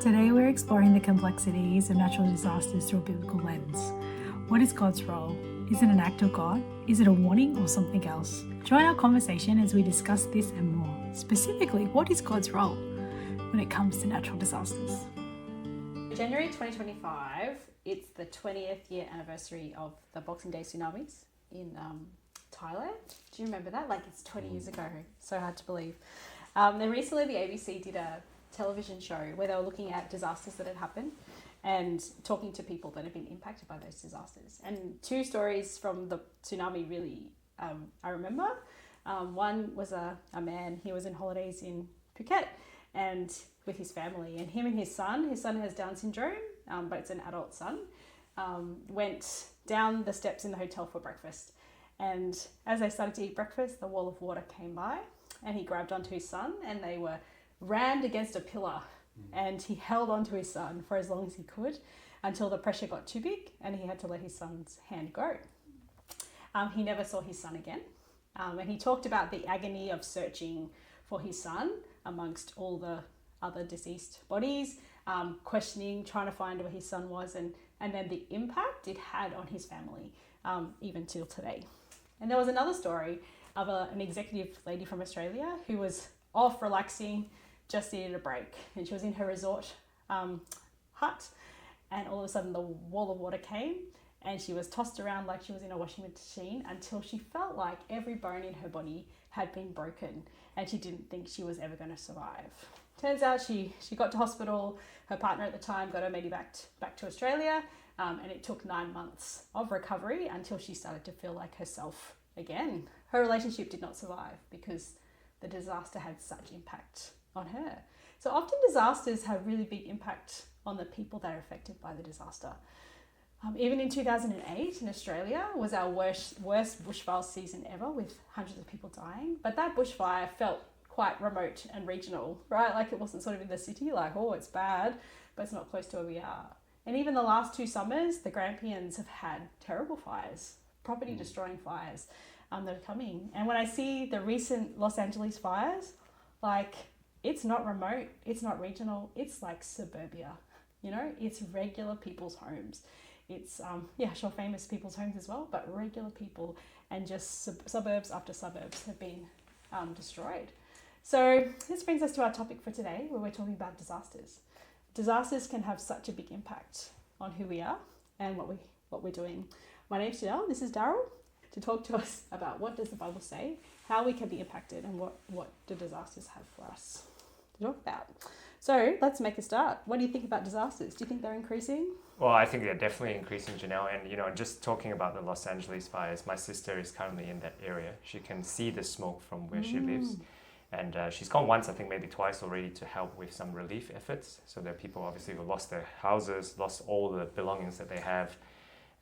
Today we're exploring the complexities of natural disasters through a biblical lens. What is God's role? Is it an act of God? Is it a warning or something else? Join our conversation as we discuss this and more. Specifically, what is God's role when it comes to natural disasters? January 2025, it's the 20th year anniversary of the Boxing Day tsunamis in Thailand. Do you remember that? Like, it's 20 years ago. So hard to believe. Then recently the ABC did a television show where they were looking at disasters that had happened and talking to people that had been impacted by those disasters. And two stories from the tsunami really I remember. One was a man. He was in holidays in Phuket and with his family, and him and his son has Down syndrome, but it's an adult son, went down the steps in the hotel for breakfast. And as they started to eat breakfast, the wall of water came by and he grabbed onto his son and they were rammed against a pillar, and he held onto his son for as long as he could until the pressure got too big and he had to let his son's hand go. He never saw his son again, and he talked about the agony of searching for his son amongst all the other deceased bodies, questioning, trying to find where his son was, and then the impact it had on his family, even till today. And there was another story of an executive lady from Australia who was off relaxing, just needed a break, and she was in her resort hut, and all of a sudden the wall of water came and she was tossed around like she was in a washing machine until she felt like every bone in her body had been broken and she didn't think she was ever going to survive. Turns out she got to hospital. Her partner at the time got her medevaced back to Australia, and it took 9 months of recovery until she started to feel like herself again. Her relationship did not survive because the disaster had such impact on her. So often disasters have really big impact on the people that are affected by the disaster. Even in 2008 in Australia was our worst bushfire season ever, with hundreds of people dying. But that bushfire felt quite remote and regional, right? Like, it wasn't sort of in the city, like, oh, it's bad, but it's not close to where we are. And even the last 2 summers, the Grampians have had terrible fires, property destroying fires that are coming. And when I see the recent Los Angeles fires, like, it's not remote, it's not regional, it's like suburbia, you know, it's regular people's homes. It's, sure, famous people's homes as well, but regular people, and just suburbs after suburbs have been destroyed. So this brings us to our topic for today, where we're talking about disasters. Disasters can have such a big impact on who we are and what we're doing. My name's Janelle, this is Daryl, to talk to us about what does the Bible say, how we can be impacted, and what do disasters have for us to talk about. So let's make a start. What do you think about disasters? Do you think they're increasing? Well, I think they're definitely increasing, Janelle. And, just talking about the Los Angeles fires, my sister is currently in that area. She can see the smoke from where she lives. And she's gone once, I think maybe twice already, to help with some relief efforts. So there are people obviously who lost their houses, lost all the belongings that they have.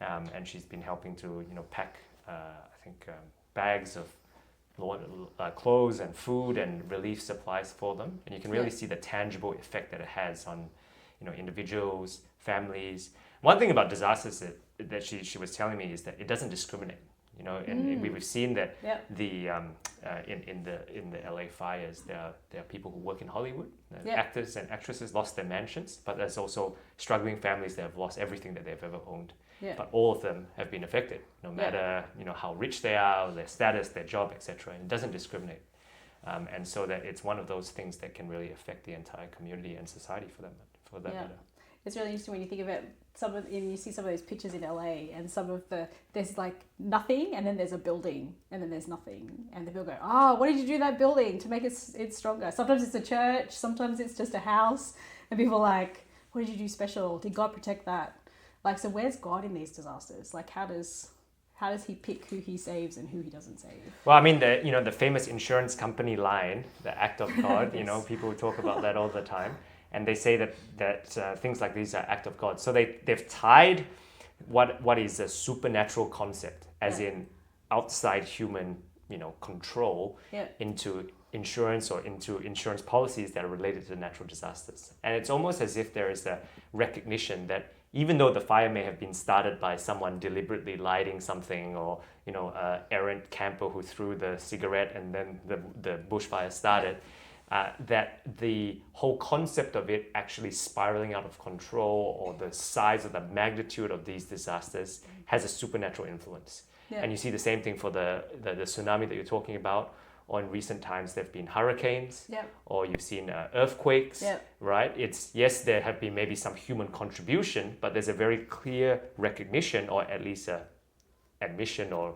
And she's been helping to, pack, bags of clothes and food and relief supplies for them. And you can really see the tangible effect that it has on, individuals, families. One thing about disasters that she was telling me is that it doesn't discriminate. And we've seen that the in the LA fires, there are people who work in Hollywood, actors and actresses lost their mansions, but there's also struggling families that have lost everything that they've ever owned. But all of them have been affected, no matter how rich they are, their status, their job, etc. And it doesn't discriminate, and so that it's one of those things that can really affect the entire community and society for that matter. It's really interesting when you think of it. You see some of those pictures in LA, and there's like nothing, and then there's a building, and then there's nothing, and the people go, "Oh, what did you do to that building to make it stronger?" Sometimes it's a church, sometimes it's just a house, and people are like, "What did you do special? Did God protect that?" Like, so where's God in these disasters? Like, how does he pick who he saves and who he doesn't save? Well, I mean, the famous insurance company line, the act of God. Yes. People talk about that all the time. And they say that things like these are act of God. So they've tied what is a supernatural concept, as in outside human, control, into insurance or into insurance policies that are related to natural disasters. And it's almost as if there is a recognition that even though the fire may have been started by someone deliberately lighting something, or errant camper who threw the cigarette and then the bushfire started, that the whole concept of it actually spiraling out of control, or the size or the magnitude of these disasters, has a supernatural influence. Yeah. And you see the same thing for the tsunami that you're talking about, or in recent times there have been hurricanes, Yep. or you've seen earthquakes, Yep. right? Yes, there have been maybe some human contribution, but there's a very clear recognition, or at least a admission or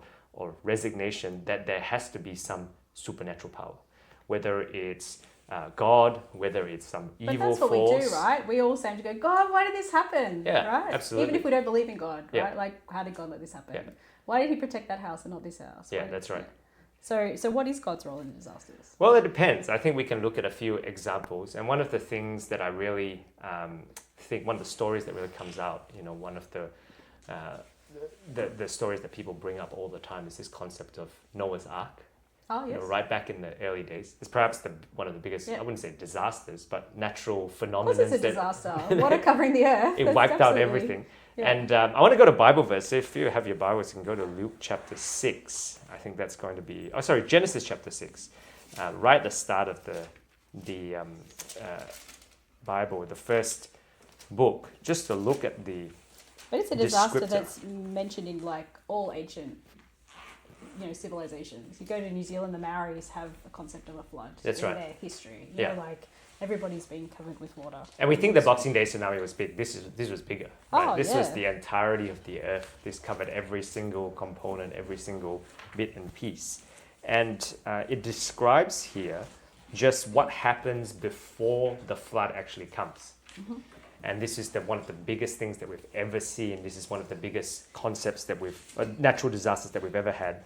resignation, that there has to be some supernatural power, whether it's God, whether it's some But evil that's what force. we do, right? We all seem to go, God, why did this happen? Yeah, right? absolutely. Even if we don't believe in God, Yeah. right? Like, how did God let this happen? Yeah. Why did he protect that house and not this house? Yeah, that's right. So what is God's role in disasters? Well, it depends. I think we can look at a few examples. And one of the things that I really think, one of the stories that really comes out, one of the stories that people bring up all the time is this concept of Noah's Ark. Oh, yes. Right back in the early days. It's perhaps one of the biggest, Yeah. I wouldn't say disasters, but natural Of phenomena. course it's a disaster. Water covering the earth. It That's wiped out absolutely- everything. Yeah. And I want to go to Bible verse. If you have your Bibles, you can go to Luke chapter 6. I think that's going to be, Genesis chapter 6. Right at the start of the Bible, the first book, just to look at the But it's a disaster descriptor. that's mentioned in like all ancient, civilizations. You go to New Zealand, the Maoris have a concept of a flood. That's in right. their history. Yeah. Like everybody's been covered with water. And we think the Boxing Day tsunami was big. This was bigger. Right? Oh, This was yeah. the entirety of the earth. This covered every single component, every single bit and piece. And it describes here just what happens before the flood actually comes. Mm-hmm. And this is one of the biggest things that we've ever seen. This is one of the biggest concepts that natural disasters that we've ever had.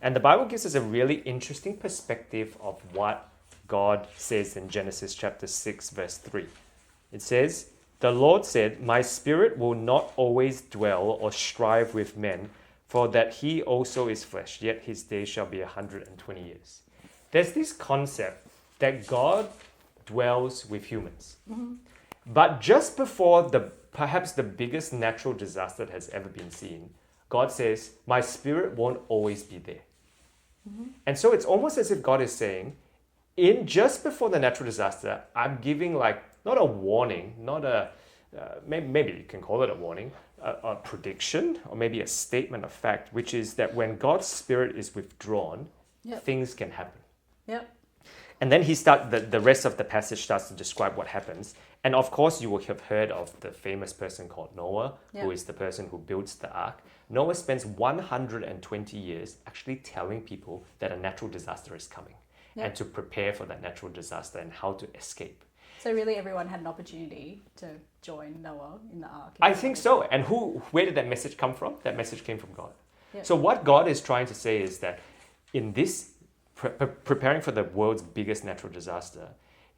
And the Bible gives us a really interesting perspective of what God says in Genesis chapter 6, verse 3. It says, "The Lord said, my spirit will not always dwell or strive with men, for that he also is flesh, yet his days shall be 120 years. There's this concept that God dwells with humans. Mm-hmm. But just before perhaps the biggest natural disaster that has ever been seen, God says, my spirit won't always be there. Mm-hmm. And so it's almost as if God is saying, just before the natural disaster, I'm giving not a warning, not a, maybe you can call it a warning, a prediction, or maybe a statement of fact, which is that when God's spirit is withdrawn, Yep. things can happen. Yep. And then the rest of the passage starts to describe what happens. And of course, you will have heard of the famous person called Noah, Yeah. who is the person who builds the ark. Noah spends 120 years actually telling people that a natural disaster is coming, Yeah. and to prepare for that natural disaster and how to escape. So really everyone had an opportunity to join Noah in the ark. I think so. And where did that message come from? That message came from God. Yeah. So what God is trying to say is that in this preparing for the world's biggest natural disaster,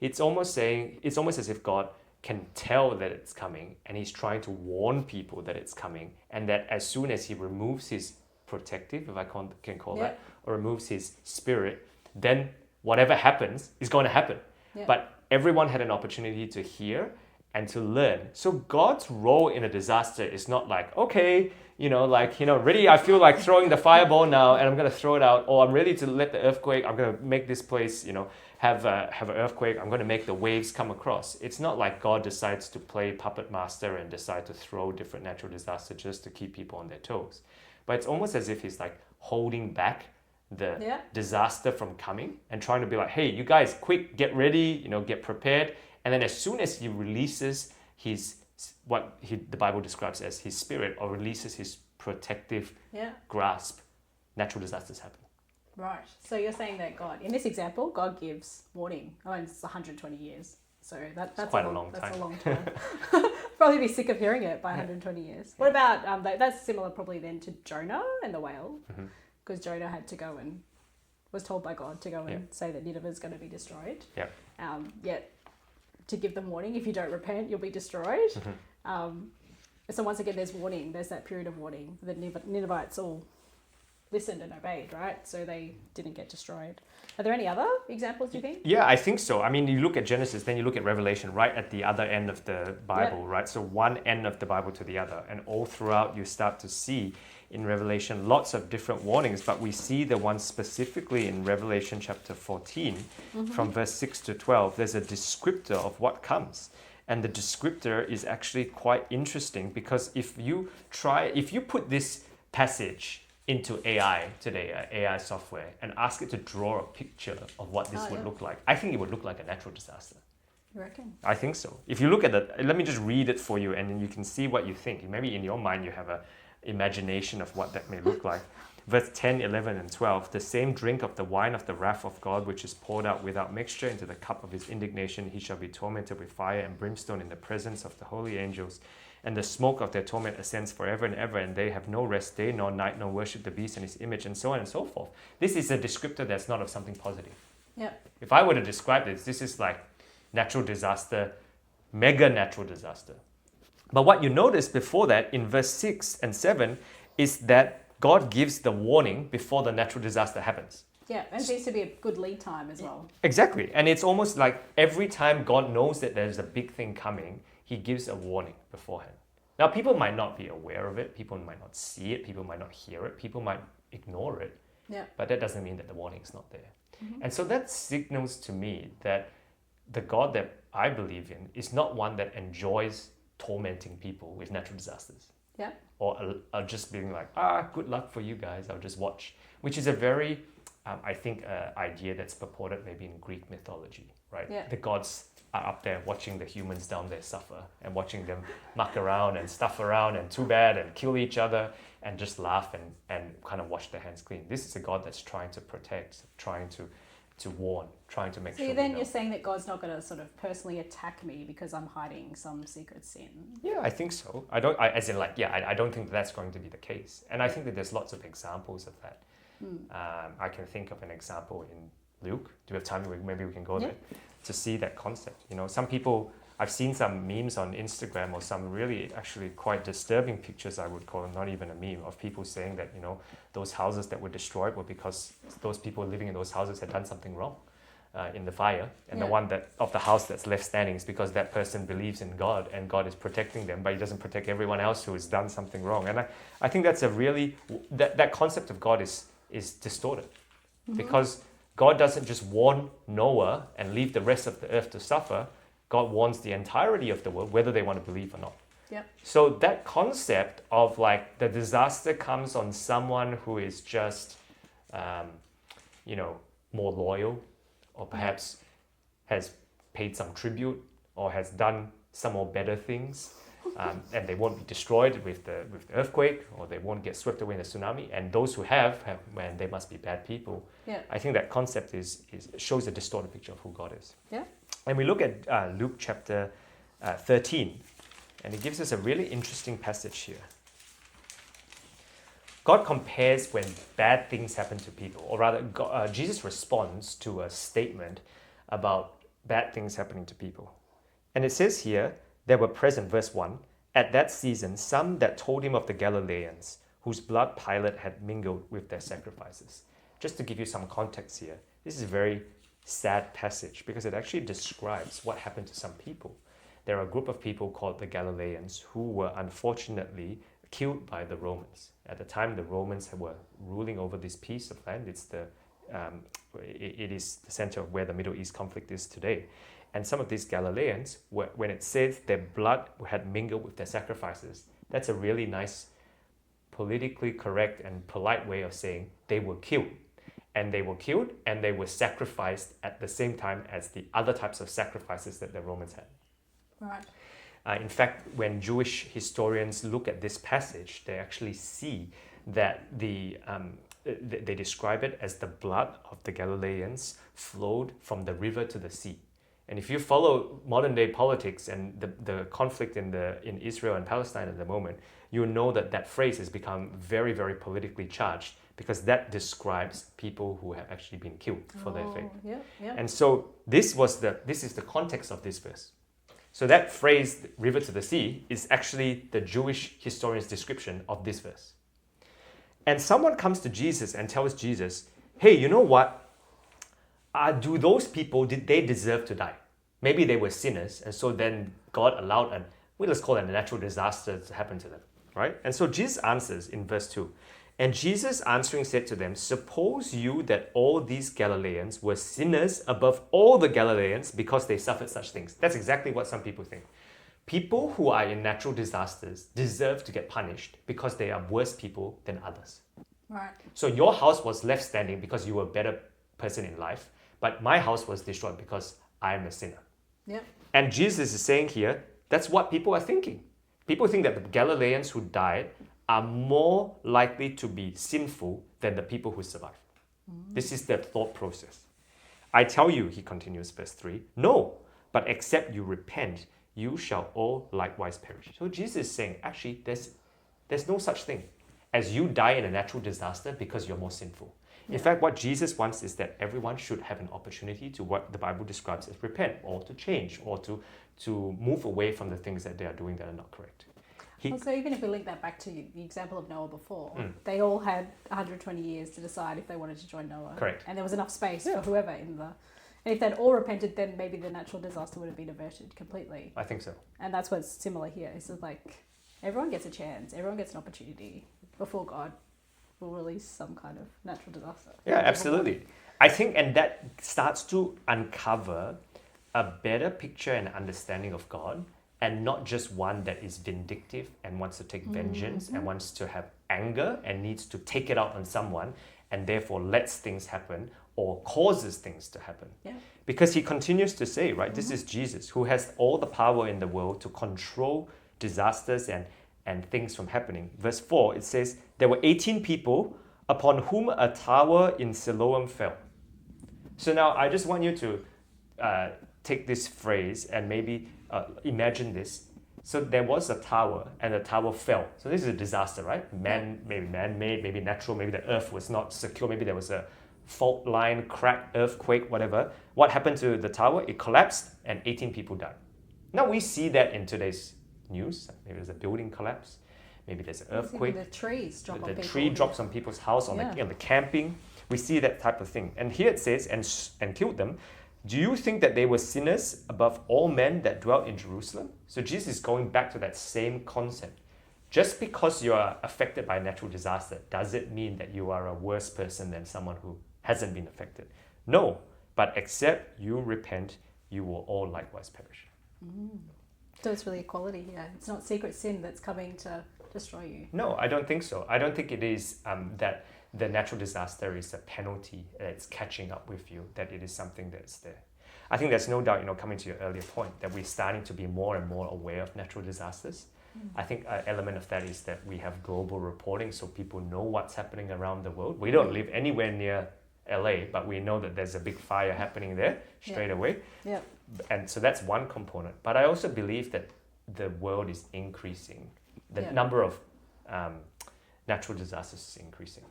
it's almost as if God can tell that it's coming, and he's trying to warn people that it's coming, and that as soon as he removes his protective, if I can call Yeah. that, or removes his spirit, then whatever happens is going to happen. Yeah. But everyone had an opportunity to hear and to learn. So God's role in a disaster is not ready, I feel like throwing the fireball now and I'm going to throw it out, or I'm ready to let the earthquake, I'm going to make this place, have an earthquake, I'm going to make the waves come across. It's not like God decides to play puppet master and decide to throw different natural disasters just to keep people on their toes. But it's almost as if he's holding back the Yeah. disaster from coming and trying to be like, hey, you guys, quick, get ready, get prepared. And then as soon as he releases the Bible describes as his spirit, or releases his protective Yeah. grasp, natural disasters happen. Right. So you're saying that God, in this example, God gives warning. Oh, and it's 120 years. So that's quite a long That's time. a long time. Probably be sick of hearing it by 120 years. What about that's similar probably then to Jonah and the whale, because Jonah had to go and was told by God to go and say that Nineveh is going to be destroyed. Yeah. Yet to give them warning, if you don't repent, you'll be destroyed. So once again, there's warning. There's that period of warning. The Ninevites all listened and obeyed, right? So they didn't get destroyed. Are there any other examples, do you think? Yeah, I think so. I mean, you look at Genesis, then you look at Revelation, right at the other end of the Bible, right? So one end of the Bible to the other. And all throughout, you start to see in Revelation lots of different warnings, but we see the one specifically in Revelation chapter 14, from verse 6 to 12. There's a descriptor of what comes. And the descriptor is actually quite interesting, because if you put this passage into AI today, AI software, and ask it to draw a picture of what this would look like, I think it would look like a natural disaster. You reckon? I think so. If you look at it, let me just read it for you, and then you can see what you think. Maybe in your mind you have an imagination of what that may look like. Verse 10, 11, and 12. The same drink of the wine of the wrath of God, which is poured out without mixture into the cup of his indignation, he shall be tormented with fire and brimstone in the presence of the holy angels. And the smoke of their torment ascends forever and ever, and they have no rest day nor night, nor worship the beast and his image, and so on and so forth. This is a descriptor that's not of something positive. Yeah. If I were to describe this is like natural disaster, mega natural disaster. But what you notice before that in verse 6 and 7 is that God gives the warning before the natural disaster happens. Yeah, and it seems to be a good lead time as well. Exactly. And it's almost like every time God knows that there's a big thing coming, he gives a warning beforehand. Now, people might not be aware of it. People might not see it. People might not hear it. People might ignore it. Yeah. But that doesn't mean that the warning is not there. And so that signals to me that the God that I believe in is not one that enjoys tormenting people with natural disasters. Yeah. Or just being like, good luck for you guys, I'll just watch. Which is a very, I think, idea that's purported maybe in Greek mythology, right? Yeah. The gods are up there watching the humans down there suffer and watching them muck around and stuff around and too bad and kill each other and just laugh and kind of wash their hands clean. This is a God that's trying to protect, trying to warn, trying to make sure. So then you're saying that God's not going to sort of personally attack me because I'm hiding some secret sin. Yeah, I think so. I don't think that's going to be the case. And I think that there's lots of examples of that. I can think of an example in Luke. Do we have time? Maybe we can go there to see that concept. You know, some people, I've seen some memes on Instagram or some really actually quite disturbing pictures, I would call, not even a meme, of people saying that, you know, those houses that were destroyed were because those people living in those houses had done something wrong in the fire. And the one that of the house that's left standing is because that person believes in God and God is protecting them, but he doesn't protect everyone else who has done something wrong. And I think that's a really, that concept of God is distorted. Because God doesn't just warn Noah and leave the rest of the earth to suffer. God warns the entirety of the world, whether they want to believe or not. Yep. So that concept of like the disaster comes on someone who is just, more loyal, or perhaps has paid some tribute or has done some more better things, and they won't be destroyed with the earthquake, or they won't get swept away in the tsunami. And those who have, man, they must be bad people. Yeah. I think that concept shows a distorted picture of who God is. Yeah. And we look at Luke chapter 13, and it gives us a really interesting passage here. God compares when bad things happen to people, or rather, Jesus responds to a statement about bad things happening to people. And it says here, there were present, verse 1, at that season, some that told him of the Galileans, whose blood Pilate had mingled with their sacrifices. Just to give you some context here, this is a very sad passage because it actually describes what happened to some people. There are a group of people called the Galileans who were unfortunately killed by the Romans. At the time, the Romans were ruling over this piece of land. It is the center of where the Middle East conflict is today. And some of these Galileans, when it says their blood had mingled with their sacrifices, that's a really nice, politically correct and polite way of saying they were killed. And they were killed and they were sacrificed at the same time as the other types of sacrifices that the Romans had. Right. In fact, when Jewish historians look at this passage, they actually see that they describe it as the blood of the Galileans flowed from the river to the sea. And if you follow modern day politics and the conflict in Israel and Palestine at the moment, you know that phrase has become very, very politically charged, because that describes people who have actually been killed for their faith. Yeah, yeah. And so this is the context of this verse. So that phrase, river to the sea, is actually the Jewish historian's description of this verse. and someone comes to Jesus and tells Jesus, hey, you know what? Do those people, did they deserve to die? Maybe they were sinners, and so then God allowed let's call it a natural disaster to happen to them, right? And so Jesus answers in verse 2. And Jesus answering said to them, suppose you that all these Galileans were sinners above all the Galileans because they suffered such things. That's exactly what some people think. People who are in natural disasters deserve to get punished because they are worse people than others. Right. So your house was left standing because you were a better person in life, but my house was destroyed because I am a sinner. Yep. And Jesus is saying here, that's what people are thinking. People think that the Galileans who died are more likely to be sinful than the people who survived. This is their thought process. I tell you, he continues, verse 3, no, but except you repent, you shall all likewise perish. So Jesus is saying, actually, there's no such thing as you die in a natural disaster because you're more sinful. In fact, what Jesus wants is that everyone should have an opportunity to what the Bible describes as repent, or to change, or to move away from the things that they are doing that are not correct. So even if we link that back to the example of Noah before, they all had 120 years to decide if they wanted to join Noah. Correct. And there was enough space for whoever in the... And if they'd all repented, then maybe the natural disaster would have been averted completely. I think so. And that's what's similar here. It's just like everyone gets a chance, everyone gets an opportunity before God will release some kind of natural disaster. Yeah, absolutely. I think, and that starts to uncover a better picture and understanding of God, and not just one that is vindictive and wants to take vengeance and wants to have anger and needs to take it out on someone and therefore lets things happen or causes things to happen. Yeah. Because he continues to say, right, this is Jesus who has all the power in the world to control disasters and things from happening. Verse 4, it says, there were 18 people upon whom a tower in Siloam fell. So now I just want you to take this phrase and maybe imagine this. So there was a tower and the tower fell. So this is a disaster, right? Maybe man-made, maybe natural, maybe the earth was not secure, maybe there was a fault line, crack, earthquake, whatever. What happened to the tower? It collapsed and 18 people died. Now we see that in today's news. Maybe there's a building collapse. Maybe there's an earthquake. The trees drop on people. The tree drops on people's house, on the camping. We see that type of thing. And here it says, and killed them. Do you think that they were sinners above all men that dwelt in Jerusalem? So Jesus is going back to that same concept. Just because you are affected by a natural disaster, does it mean that you are a worse person than someone who hasn't been affected? No, but except you repent, you will all likewise perish. So it's really equality here. It's not secret sin that's coming to destroy you. No, I don't think so. I don't think it is that the natural disaster is a penalty that's catching up with you, that it is something that's there. I think there's no doubt, coming to your earlier point, that we're starting to be more and more aware of natural disasters. I think an element of that is that we have global reporting, so people know what's happening around the world. We don't live anywhere near LA, but we know that there's a big fire happening there straight away. Yeah. And so that's one component. But I also believe that the world is increasing. The number of natural disasters is increasing.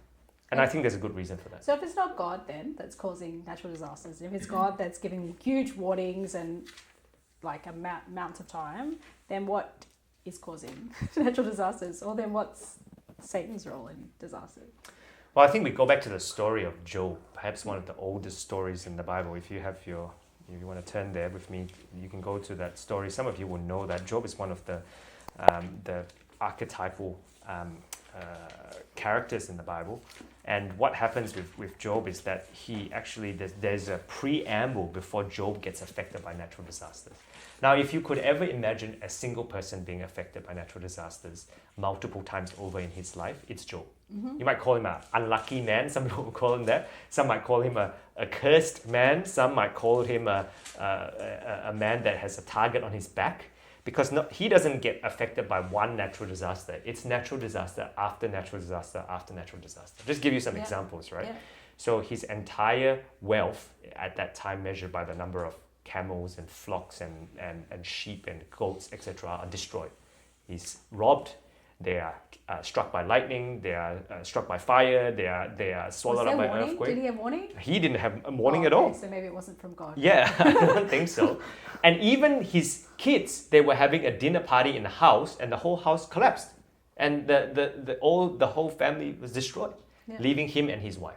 And I think there's a good reason for that. So if it's not God then that's causing natural disasters, if it's God that's giving huge warnings and like amounts of time, then what is causing natural disasters? Or then what's Satan's role in disasters? Well, I think we go back to the story of Job, perhaps one of the oldest stories in the Bible. If you want to turn there with me, you can go to that story. Some of you will know that Job is one of the archetypal characters in the Bible. And what happens with Job is that he actually, there's a preamble before Job gets affected by natural disasters. Now, if you could ever imagine a single person being affected by natural disasters multiple times over in his life, it's Job. You might call him an unlucky man. Some people will call him that. Some might call him a cursed man. Some might call him a man that has a target on his back. Because he doesn't get affected by one natural disaster. It's natural disaster after natural disaster after natural disaster. Just give you some examples, right? Yeah. So his entire wealth at that time, measured by the number of camels and flocks and sheep and goats, etc., are destroyed. He's robbed. They are struck by lightning. They are struck by fire. They are swallowed up by an earthquake. Did he have warning? He didn't have a warning at all. So maybe it wasn't from God. Yeah, I don't think so. And even his kids, they were having a dinner party in the house and the whole house collapsed. And the whole family was destroyed, leaving him and his wife.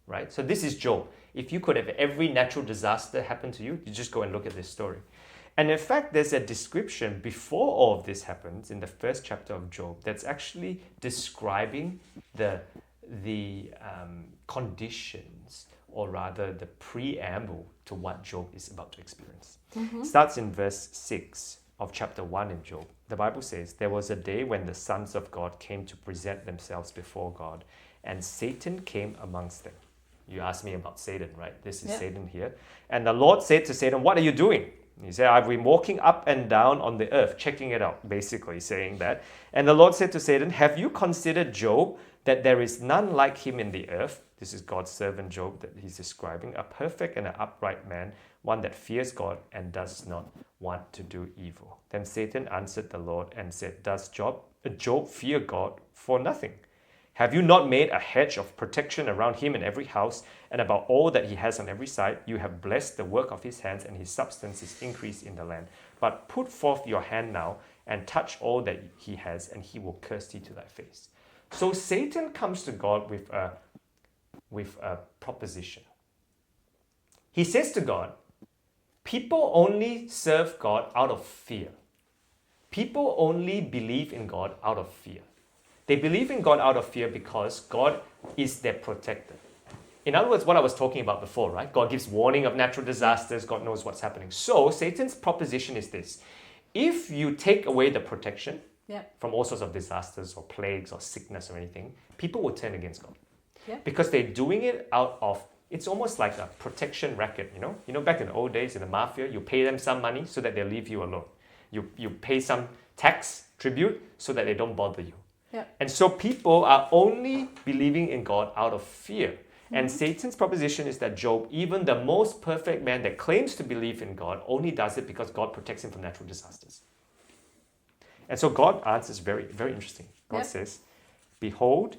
Right? So this is Job. If you could have every natural disaster happen to you, you just go and look at this story. And in fact, there's a description before all of this happens in the first chapter of Job that's actually describing the conditions, or rather the preamble to what Job is about to experience. It starts in verse 6 of chapter 1 in Job. The Bible says, "There was a day when the sons of God came to present themselves before God, and Satan came amongst them." You asked me about Satan, right? This is Satan here. "And the Lord said to Satan, 'What are you doing?' He said, 'I've been walking up and down on the earth,'" checking it out, basically saying that. "And the Lord said to Satan, 'Have you considered Job, that there is none like him in the earth?'" This is God's servant Job that he's describing. "A perfect and an upright man, one that fears God and does not want to do evil." Then Satan answered the Lord and said, "Does Job fear God for nothing? Have you not made a hedge of protection around him in every house, and about all that he has on every side? You have blessed the work of his hands, and his substance is increased in the land. But put forth your hand now and touch all that he has, and he will curse thee to thy face." So Satan comes to God with a proposition. He says to God, people only serve God out of fear. People only believe in God out of fear. They believe in God out of fear because God is their protector. In other words, what I was talking about before, right? God gives warning of natural disasters. God knows what's happening. So Satan's proposition is this. If you take away the protection from all sorts of disasters or plagues or sickness or anything, people will turn against God. Because they're doing it out of, it's almost like a protection racket, you know? You know, back in the old days in the mafia, you pay them some money so that they'll leave you alone. You pay some tax, tribute, so that they don't bother you. And so people are only believing in God out of fear. And Satan's proposition is that Job, even the most perfect man that claims to believe in God, only does it because God protects him from natural disasters. And so God answers very, very interesting. God says, "Behold,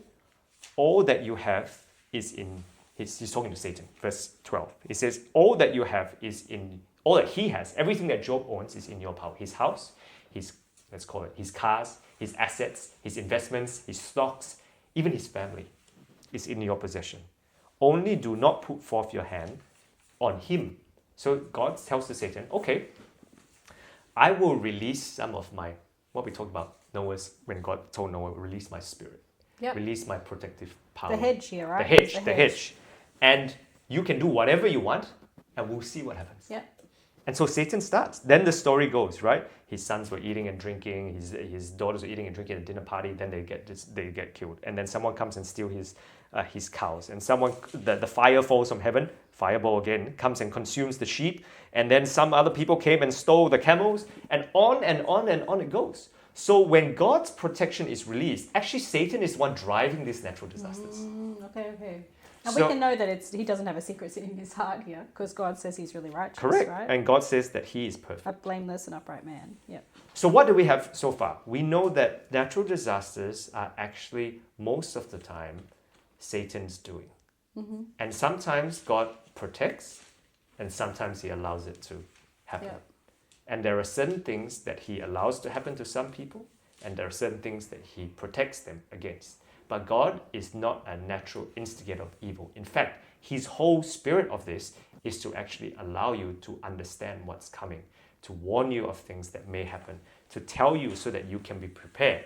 all that you have is in," he's talking to Satan, verse 12. He says, all that he has, everything that Job owns is in your power. His house, let's call it his cars, his assets, his investments, his stocks, even his family is in your possession. Only do not put forth your hand on him." So God tells to Satan, okay, I will release some of my, what we talked about, Noah's, when God told Noah, release my spirit, release my protective power. The hedge here, right? The hedge. And you can do whatever you want, and we'll see what happens. And so Satan starts. Then the story goes, right? His sons were eating and drinking. His daughters were eating and drinking at a dinner party. Then they get killed. And then someone comes and steals his cows. And the fire falls from heaven. Fireball again comes and consumes the sheep. And then some other people came and stole the camels. And on and on and on it goes. So when God's protection is released, actually Satan is one driving these natural disasters. Okay. And we can know that he doesn't have a secret sin in his heart here, because God says he's really righteous, correct, right? And God says that he is perfect. A blameless and upright man, So what do we have so far? We know that natural disasters are actually, most of the time, Satan's doing. And sometimes God protects, and sometimes he allows it to happen. And there are certain things that he allows to happen to some people, and there are certain things that he protects them against. But God is not a natural instigator of evil. In fact, his whole spirit of this is to actually allow you to understand what's coming, to warn you of things that may happen, to tell you so that you can be prepared.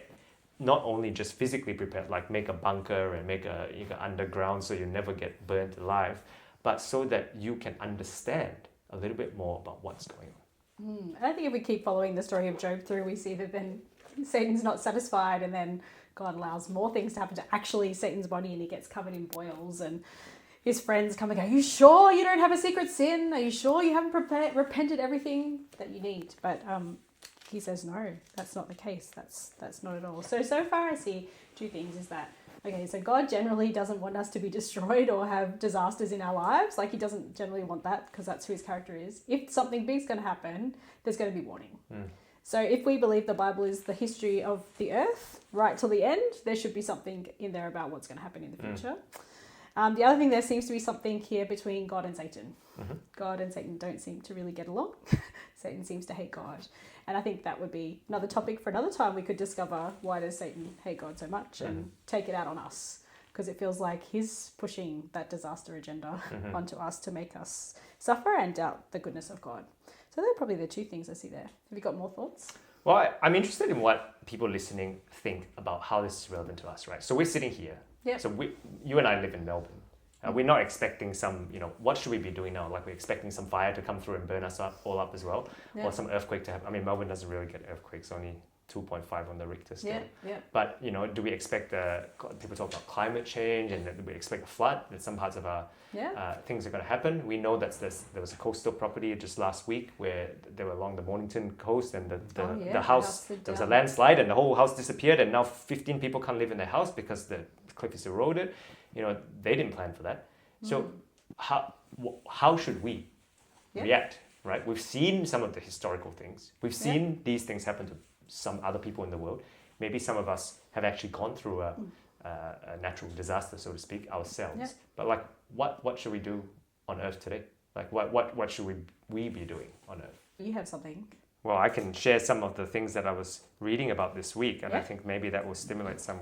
Not only just physically prepared, like make a bunker and make a underground so you never get burnt alive, but so that you can understand a little bit more about what's going on. And I think if we keep following the story of Job through, we see that then Satan's not satisfied, and then God allows more things to happen to actually Satan's body, and he gets covered in boils, and his friends come and go, "Are you sure you don't have a secret sin? Are you sure you haven't repented everything that you need?" But he says, no, that's not the case. That's not at all. So far I see two things is that, okay, so God generally doesn't want us to be destroyed or have disasters in our lives. Like, he doesn't generally want that, because that's who his character is. If something big's going to happen, there's going to be warning. So if we believe the Bible is the history of the earth right till the end, there should be something in there about what's going to happen in the future. The other thing, there seems to be something here between God and Satan. God and Satan don't seem to really get along. Satan seems to hate God. And I think that would be another topic for another time. We could discover why does Satan hate God so much and take it out on us. Because it feels like he's pushing that disaster agenda onto us to make us suffer and doubt the goodness of God. So they're probably the two things I see there. Have you got more thoughts? Well, I'm interested in what people listening think about how this is relevant to us, right? So we're sitting here. Yep. So you and I live in Melbourne. We're not expecting some, what should we be doing now? Like we're expecting some fire to come through and burn us all up as well, or some earthquake to happen. I mean, Melbourne doesn't really get earthquakes, only 2.5 on the Richter scale. But, do we expect people talk about climate change and do we expect a flood that some parts of our things are going to happen? We know that there was a coastal property just last week where they were along the Mornington coast and the house, there was a landslide and the whole house disappeared and now 15 people can't live in their house because the cliff is eroded. They didn't plan for that. So how should we react, right? We've seen some of the historical things. We've seen these things happen to some other people in the world. Maybe some of us have actually gone through a natural disaster, so to speak, ourselves. But what should we do on Earth today? Like what should we be doing on Earth? You have something. Well, I can share some of the things that I was reading about this week, and I think maybe that will stimulate some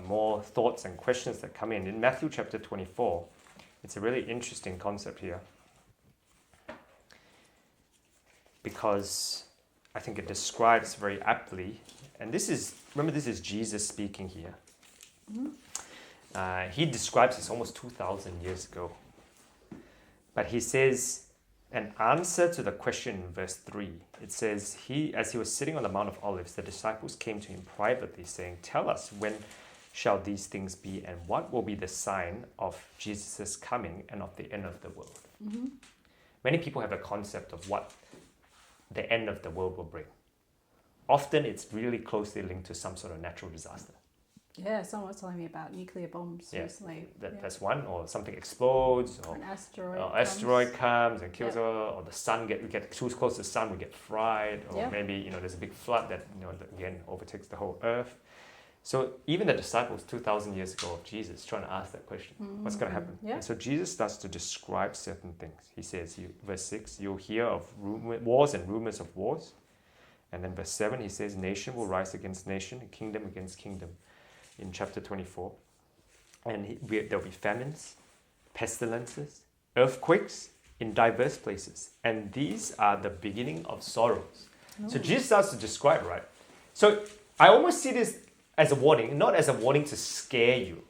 more thoughts and questions that come in. In Matthew chapter 24, it's a really interesting concept here because I think it describes very aptly, and this is Jesus speaking here. He describes this almost 2,000 years ago. But he says, an answer to the question in verse 3, it says, as he was sitting on the Mount of Olives, the disciples came to him privately saying, tell us, when shall these things be, and what will be the sign of Jesus' coming and of the end of the world? Many people have a concept of what the end of the world will bring. Often it's really closely linked to some sort of natural disaster. Yeah, someone was telling me about nuclear bombs recently. That's one, or something explodes, or an asteroid comes and kills or the sun we get too close to the sun, we get fried, or maybe there's a big flood that again overtakes the whole earth. So even the disciples 2,000 years ago of Jesus trying to ask that question, what's going to happen? And so Jesus starts to describe certain things. He says, verse 6, you'll hear of wars and rumors of wars. And then verse 7, he says, nation will rise against nation, and kingdom against kingdom. In chapter 24. And there'll be famines, pestilences, earthquakes in diverse places. And these are the beginning of sorrows. So Jesus starts to describe, right? So I almost see this as a warning, not as a warning to scare you.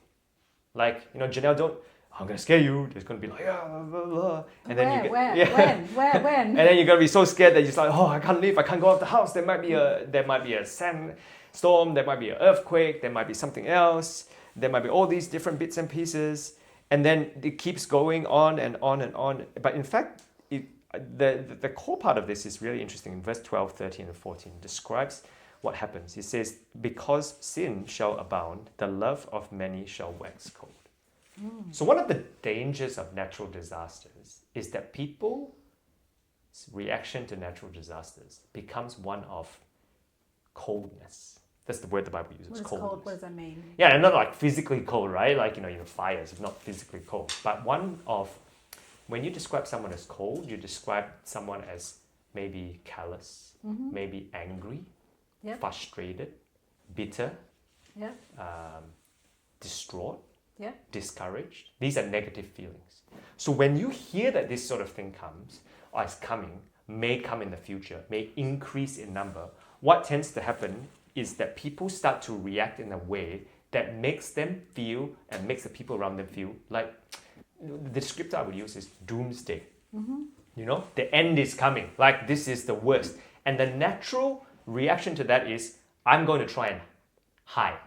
Like, Janelle, I'm going to scare you. There's going to be like, blah, blah, blah. And then when? And then you're going to be so scared that you're just like, I can't leave. I can't go out the house. There might be a sandstorm. There might be an earthquake. There might be something else. There might be all these different bits and pieces. And then it keeps going on and on and on. But in fact, the core part of this is really interesting. In verse 12, 13, and 14, it describes what happens. It says, because sin shall abound, the love of many shall wax cold. So one of the dangers of natural disasters is that people's reaction to natural disasters becomes one of coldness. That's the word the Bible uses, coldness. Cold? What does that mean? Yeah, and not like physically cold, right? Like, fires, it's not physically cold. But when you describe someone as cold, you describe someone as maybe callous, maybe angry, frustrated, bitter, distraught, discouraged. These are negative feelings. So when you hear that this sort of thing comes, or is coming, may come in the future, may increase in number, what tends to happen is that people start to react in a way that makes them feel and makes the people around them feel like, the descriptor I would use is doomsday. The end is coming, like this is the worst. And the natural reaction to that is, I'm going to try and hide.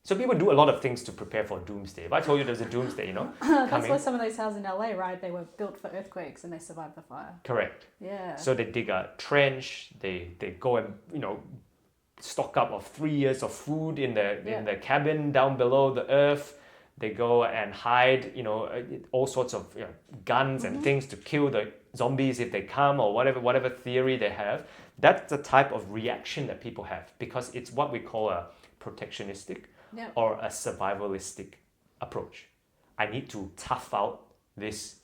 So people do a lot of things to prepare for doomsday. If I told you there's a doomsday, That's why some of those houses in LA, right? They were built for earthquakes and they survived the fire. Correct. Yeah. So they dig a trench, they go and, stock up of 3 years of food in the cabin down below the earth. They go and hide, all sorts of guns and things to kill the zombies if they come, or whatever theory they have. That's the type of reaction that people have, because it's what we call a protectionistic or a survivalistic approach. I need to tough out this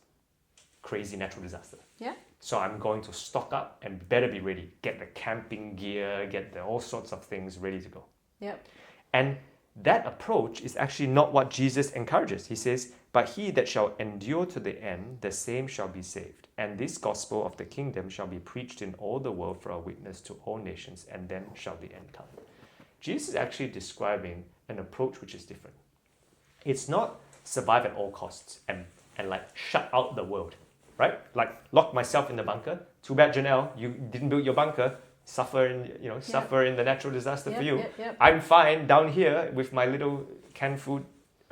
crazy natural disaster. Yeah. So I'm going to stock up and better be ready. Get the camping gear, get the all sorts of things ready to go. Yep. And that approach is actually not what Jesus encourages. He says, but he that shall endure to the end, the same shall be saved. And this gospel of the kingdom shall be preached in all the world for a witness to all nations, and then shall the end come. Jesus is actually describing an approach which is different. It's not survive at all costs and like shut out the world, right? Like lock myself in the bunker. Too bad, Janelle, you didn't build your bunker. Suffer in the natural disaster for you. I'm fine down here with my little canned food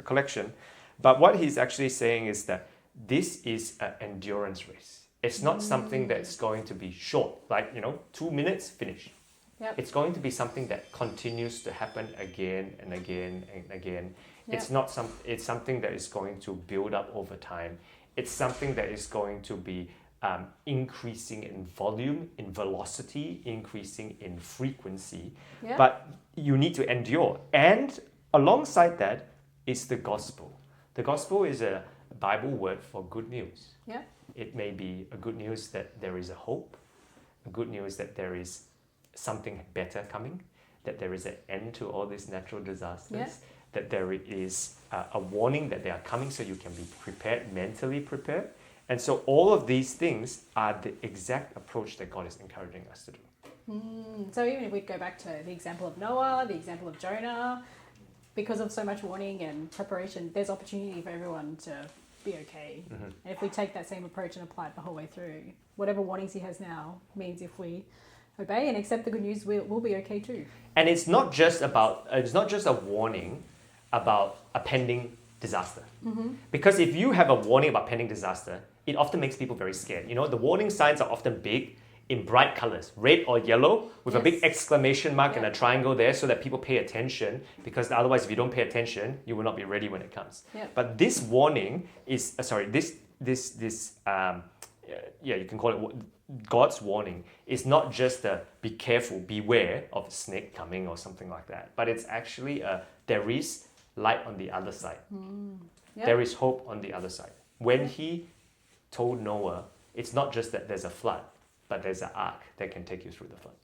collection. But what he's actually saying is that this is an endurance race. It's not something that's going to be short, like 2 minutes, finish. Yep. It's going to be something that continues to happen again and again and again. Yep. It's something that is going to build up over time. It's something that is going to be increasing in volume, in velocity, increasing in frequency. Yep. But you need to endure. And alongside that is the gospel. The gospel is a Bible word for good news. Yeah. It may be a good news that there is a hope, a good news that there is something better coming, that there is an end to all these natural disasters, that there is a warning that they are coming so you can be prepared, mentally prepared. And so all of these things are the exact approach that God is encouraging us to do. So even if we go back to the example of Noah, the example of Jonah, because of so much warning and preparation, there's opportunity for everyone to be okay. Mm-hmm. And if we take that same approach and apply it the whole way through, whatever warnings he has now means if we obey and accept the good news, we'll be okay too. And it's not just a warning about a pending disaster. Mm-hmm. Because if you have a warning about pending disaster, it often makes people very scared. The warning signs are often big in bright colors, red or yellow, with a big exclamation mark and a triangle there so that people pay attention, because otherwise if you don't pay attention, you will not be ready when it comes. But this warning is, you can call it God's warning, is not just a be careful, beware of a snake coming or something like that, but it's actually there is light on the other side. There is hope on the other side. When he told Noah, it's not just that there's a flood, but there's an ark that can take you through the flood.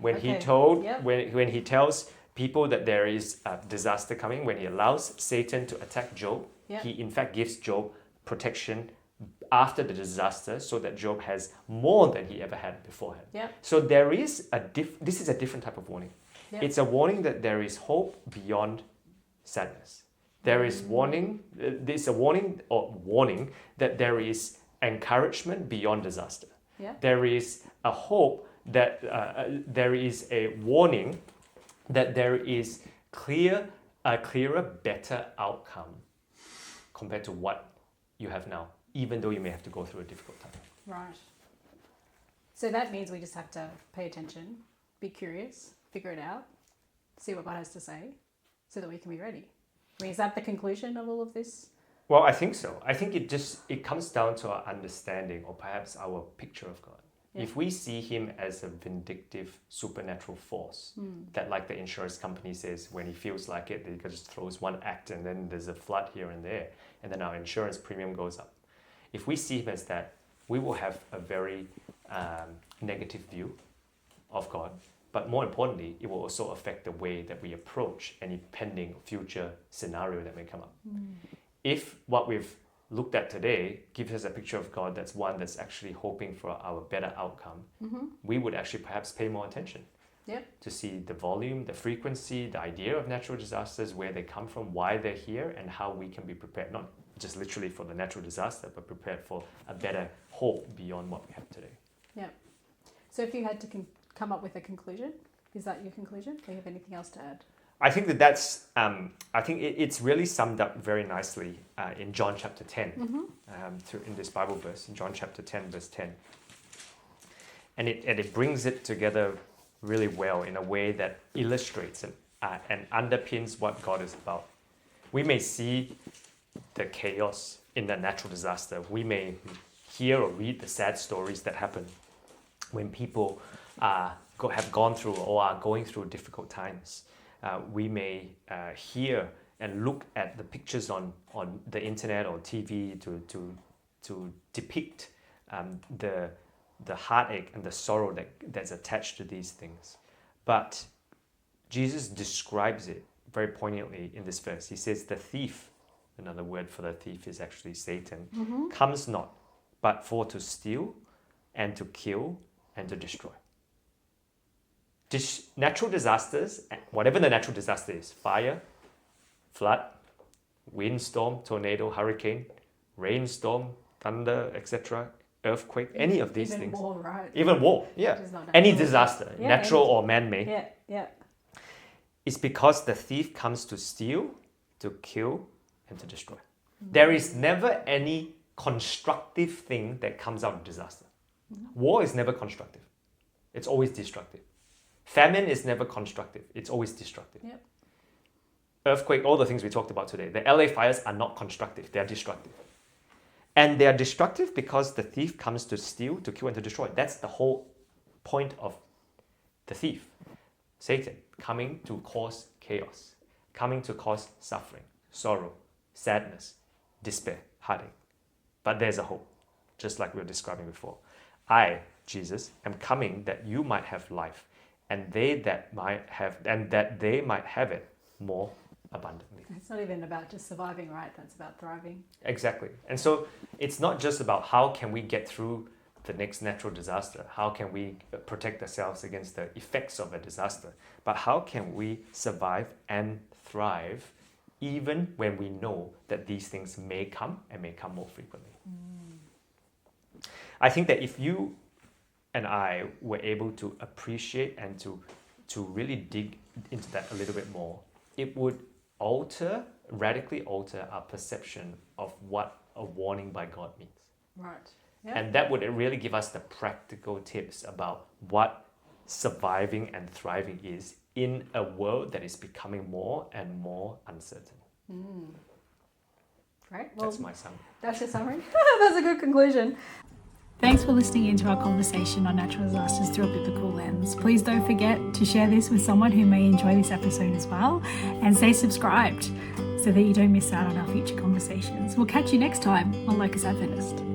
When he tells people that there is a disaster coming, when he allows Satan to attack Job, he in fact gives Job protection after the disaster so that Job has more than he ever had beforehand. So there is this is a different type of warning. It's a warning that there is hope beyond sadness. There is warning that there is encouragement beyond disaster. There is a hope that there is a warning that there is a clearer, better outcome compared to what you have now, even though you may have to go through a difficult time. Right. So that means we just have to pay attention, be curious, figure it out, see what God has to say, so that we can be ready. I mean, is that the conclusion of all of this? Well, I think so. I think it comes down to our understanding, or perhaps our picture of God. If we see him as a vindictive supernatural force, that like the insurance company says, when he feels like it, he just throws one act and then there's a flood here and there, and then our insurance premium goes up. If we see him as that, we will have a very negative view of God. But more importantly, it will also affect the way that we approach any pending future scenario that may come up. If what we've looked at today gives us a picture of God that's one that's actually hoping for our better outcome, we would actually perhaps pay more attention to see the volume, the frequency, the idea of natural disasters, where they come from, why they're here, and how we can be prepared, not just literally for the natural disaster, but prepared for a better hope beyond what we have today. So if you had to come up with a conclusion, is that your conclusion? Do you have anything else to add? I think it's really summed up very nicely in John chapter 10, in this Bible verse, in John chapter 10, verse 10. And it brings it together really well in a way that illustrates and underpins what God is about. We may see the chaos in the natural disaster. We may hear or read the sad stories that happen when people have gone through or are going through difficult times. We may hear and look at the pictures on the internet or TV to depict the heartache and the sorrow that's attached to these things. But Jesus describes it very poignantly in this verse. He says the thief, another word for the thief is actually Satan, comes not but for to steal and to kill and to destroy. Natural disasters, whatever the natural disaster is, fire, flood, windstorm, tornado, hurricane, rainstorm, thunder, etc., earthquake, any of these things. War, right? Even war, yeah. Any disaster, natural or man-made. Yeah. It's because the thief comes to steal, to kill, and to destroy. There is never any constructive thing that comes out of disaster. War is never constructive. It's always destructive. Famine is never constructive. It's always destructive. Yep. Earthquake, all the things we talked about today. The LA fires are not constructive. They are destructive. And they are destructive because the thief comes to steal, to kill, and to destroy. That's the whole point of the thief. Satan, coming to cause chaos, coming to cause suffering, sorrow, sadness, despair, heartache. But there's a hope, just like we were describing before. I, Jesus, am coming that you might have life, and that they might have it more abundantly. It's not even about just surviving, right? That's about thriving. Exactly. And so it's not just about how can we get through the next natural disaster, how can we protect ourselves against the effects of a disaster, but how can we survive and thrive even when we know that these things may come and may come more frequently. I think that if you and I were able to appreciate and to really dig into that a little bit more, it would radically alter our perception of what a warning by God means. Right. Yep. And that would really give us the practical tips about what surviving and thriving is in a world that is becoming more and more uncertain. Great. Well, that's my summary. That's your summary? That's a good conclusion. Thanks for listening into our conversation on natural disasters through a biblical lens. Please don't forget to share this with someone who may enjoy this episode as well, and stay subscribed so that you don't miss out on our future conversations. We'll catch you next time on Locus Adventist.